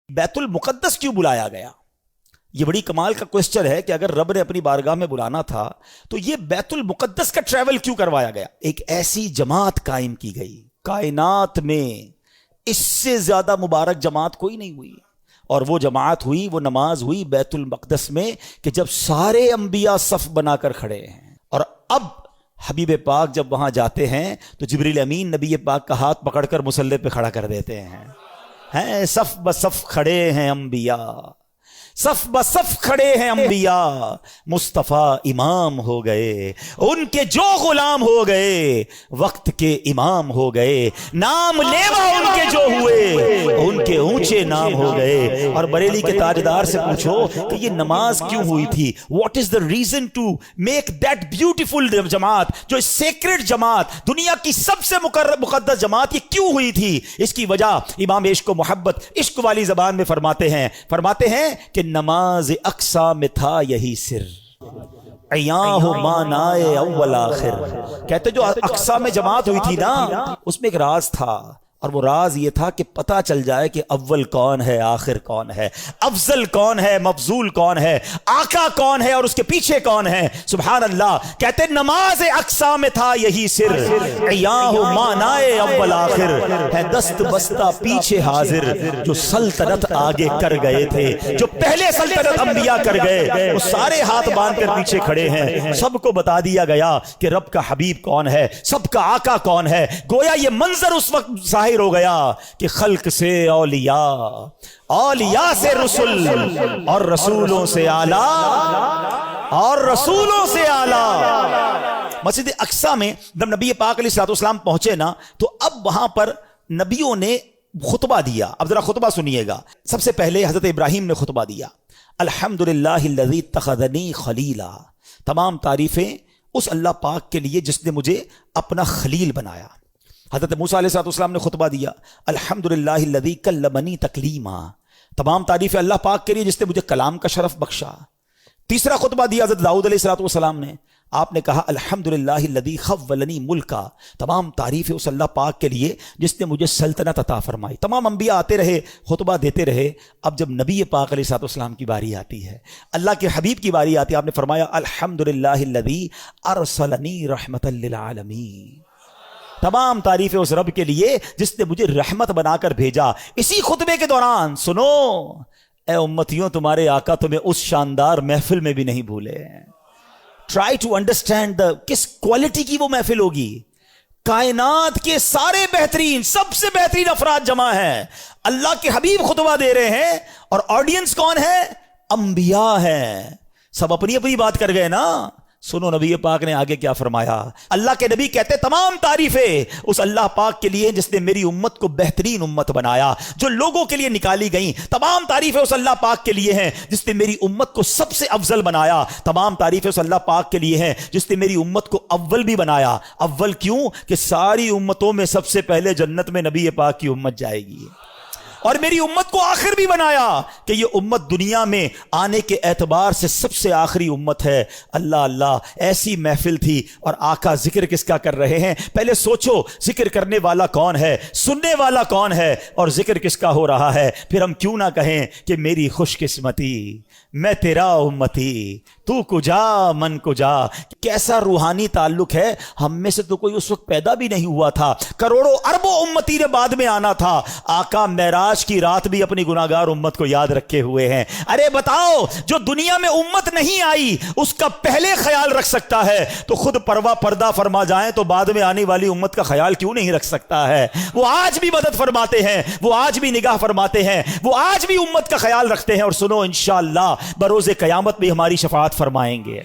بیت المقدس کیوں بلایا گیا؟ یہ بڑی کمال کا کوسچن ہے کہ اگر رب نے اپنی بارگاہ میں بلانا تھا تو یہ بیت المقدس کا ٹریول کیوں کروایا گیا؟ ایک ایسی جماعت قائم کی گئی کائنات میں، اس سے زیادہ مبارک جماعت کوئی نہیں ہوئی، اور وہ جماعت ہوئی، وہ نماز ہوئی بیت المقدس میں کہ جب سارے انبیاء صف بنا کر کھڑے ہیں، اور اب حبیب پاک جب وہاں جاتے ہیں تو جبریل امین نبی پاک کا ہاتھ پکڑ کر مصلی پہ کھڑا کر دیتے ہیں صف بصف کھڑے ہیں انبیاء، صف بصف کھڑے ہیں انبیاء، مصطفیٰ امام ہو گئے، ان کے جو غلام ہو گئے وقت کے امام ہو گئے، نام لیوا ان کے جو ہوئے ان کے اونچے نام ہو گئے۔ اور بریلی کے تاجدار سے پوچھو کہ یہ نماز کیوں ہوئی تھی، what is the reason to make that beautiful جماعت، جو سیکرڈ جماعت، دنیا کی سب سے مقدس جماعت، یہ کیوں ہوئی تھی؟ اس کی وجہ امام عشق و محبت عشق والی زبان میں فرماتے ہیں کہ نماز اقصا میں تھا یہی سر، عیاں ہو مانائے اول آخر۔ کہتے جو اقصا میں جماعت ہوئی تھی نا، اس میں ایک راز تھا، اور وہ راز یہ تھا کہ پتہ چل جائے کہ اول کون ہے، آخر کون ہے، افضل کون ہے، مفضول کون ہے، آقا کون ہے اور اس کے پیچھے کون ہے۔ سبحان اللہ۔ کہتے نماز اقصا میں تھا یہی سر، عیاں ہو مانائے اول آخر، ہے دست بستہ پیچھے حاضر، جو سلطنت آگے کر گئے تھے، جو پہلے سلطنت انبیاء کر گئے، وہ سارے ہاتھ باندھ کر پیچھے کھڑے ہیں۔ سب کو بتا دیا گیا کہ رب کا حبیب کون ہے، سب کا آقا کون ہے۔ گویا یہ منظر اس وقت ظاہر ہو گیا کہ خلق سے اولیاء، اولیاء سے رسول، اور رسولوں سے اعلیٰ، اور رسولوں سے اعلیٰ۔ مسجد اقصی میں جب نبی پاک علیہ الصلوۃ والسلام پہنچے نا، تو اب وہاں پر نبیوں نے خطبہ دیا۔ اب ذرا خطبہ سنیے گا۔ سب سے پہلے حضرت ابراہیم نے خطبہ دیا، الحمدللہ الذی اتخذنی خلیلا، تمام تعریفیں اس اللہ پاک کے لیے جس نے مجھے اپنا خلیل بنایا۔ حضرت موسیٰ علیہ السلام نے خطبہ دیا، الحمدللہ الذی کلمنی تکلیما، تمام تعریفیں اللہ پاک کے لیے جس نے مجھے کلام کا شرف بخشا۔ تیسرا خطبہ دیا حضرت داؤد علیہ السلام نے، آپ نے کہا الحمدللہ الذی خولنی ملکا، تمام تعریفیں اس اللہ پاک کے لیے جس نے مجھے سلطنت عطا فرمائی۔ تمام انبیاء آتے رہے، خطبہ دیتے رہے۔ اب جب نبی پاک علیہ السلام کی باری آتی ہے، اللہ کے حبیب کی باری آتی ہے، آپ نے فرمایا الحمدللہ الذی ارسلنی رحمۃ للعالمین، تمام تعریفیں اس رب کے لیے جس نے مجھے رحمت بنا کر بھیجا۔ اسی خطبے کے دوران سنو اے امتیوں، تمہارے آقا تمہیں اس شاندار محفل میں بھی نہیں بھولے۔ ٹرائی ٹو انڈرسٹینڈ کس کوالٹی کی وہ محفل ہوگی۔ کائنات کے سارے بہترین، سب سے بہترین افراد جمع ہیں، اللہ کے حبیب خطبہ دے رہے ہیں، اور آڈینس کون ہے؟ انبیاء ہیں۔ سب اپنی اپنی بات کر گئے نا۔ سنو نبی پاک نے آگے کیا فرمایا۔ اللہ کے نبی کہتے تمام تعریفیں اس اللہ پاک کے لیے جس نے میری امت کو بہترین امت بنایا، جو لوگوں کے لیے نکالی گئیں۔ تمام تعریفیں اس اللہ پاک کے لیے ہیں جس نے میری امت کو سب سے افضل بنایا۔ تمام تعریفیں اس اللہ پاک کے لیے ہیں جس نے میری امت کو اول بھی بنایا۔ اول کیوں؟ کہ ساری امتوں میں سب سے پہلے جنت میں نبی پاک کی امت جائے گی، اور میری امت کو آخر بھی بنایا کہ یہ امت دنیا میں آنے کے اعتبار سے سب سے آخری امت ہے۔ اللہ اللہ، ایسی محفل تھی، اور آقا ذکر کس کا کر رہے ہیں؟ پہلے سوچو، ذکر کرنے والا کون ہے، سننے والا کون ہے، اور ذکر کس کا ہو رہا ہے؟ پھر ہم کیوں نہ کہیں کہ میری خوش قسمتی، میں تیرا امتی، تو کجا من کجا۔ کیسا روحانی تعلق ہے، ہم میں سے تو کوئی اس وقت پیدا بھی نہیں ہوا تھا، کروڑوں اربوں امتی نے بعد میں آنا تھا۔ آقا معراج کی رات بھی اپنی گناہگار امت کو یاد رکھے ہوئے ہیں۔ ارے بتاؤ، جو دنیا میں امت نہیں آئی اس کا پہلے خیال رکھ سکتا ہے تو خود پردہ فرما جائیں تو بعد میں آنے والی امت کا خیال کیوں نہیں رکھ سکتا ہے؟ وہ آج بھی مدد فرماتے ہیں، وہ آج بھی نگاہ فرماتے ہیں، وہ آج بھی امت کا خیال رکھتے ہیں، اور سنو انشاءاللہ بروز قیامت بھی ہماری شفاعت فرمائیں گے۔